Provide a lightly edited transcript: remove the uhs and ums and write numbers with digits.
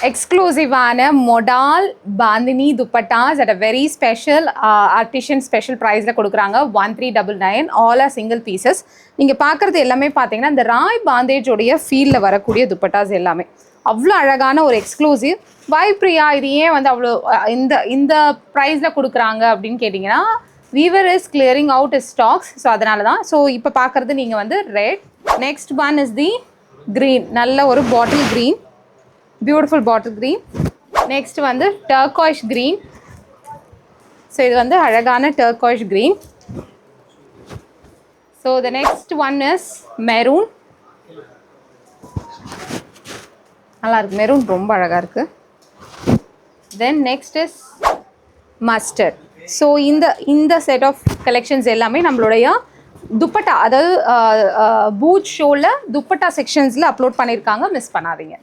எக்ஸ்க்ளூசிவான modal bandhani dupattas at a very special artisan special ப்ரைஸில் கொடுக்குறாங்க 1399 all R single pieces. நீங்கள் பார்க்குறது எல்லாமே பார்த்தீங்கன்னா இந்த ராய் பாந்தேஜோடைய ஃபீல்டில் வரக்கூடிய துப்பட்டாஸ் எல்லாமே அவ்வளோ அழகான ஒரு எக்ஸ்க்ளூசிவ். வை பிரியா இது ஏன் வந்து அவ்வளோ இந்த ப்ரைஸில் கொடுக்குறாங்க அப்படின்னு கேட்டிங்கன்னா weaver is clearing out is stocks. So அதனால தான். ஸோ இப்போ பார்க்குறது நீங்கள் வந்து red. Next one is the green. நல்ல ஒரு bottle green, beautiful bottle green. Next வந்து டர்காய்ஷ் க்ரீன். ஸோ இது வந்து அழகான turquoise green. So the next one is maroon. நல்லா இருக்கு, மெரூன் ரொம்ப அழகாக இருக்குது. Then next is mustard. So இந்த செட் ஆஃப் கலெக்ஷன்ஸ் எல்லாமே நம்மளுடைய துப்பட்டா, அதாவது பூட் ஷோவில் துப்பட்டா செக்ஷன்ஸில் அப்லோட் பண்ணியிருக்காங்க, மிஸ் பண்ணாதீங்க.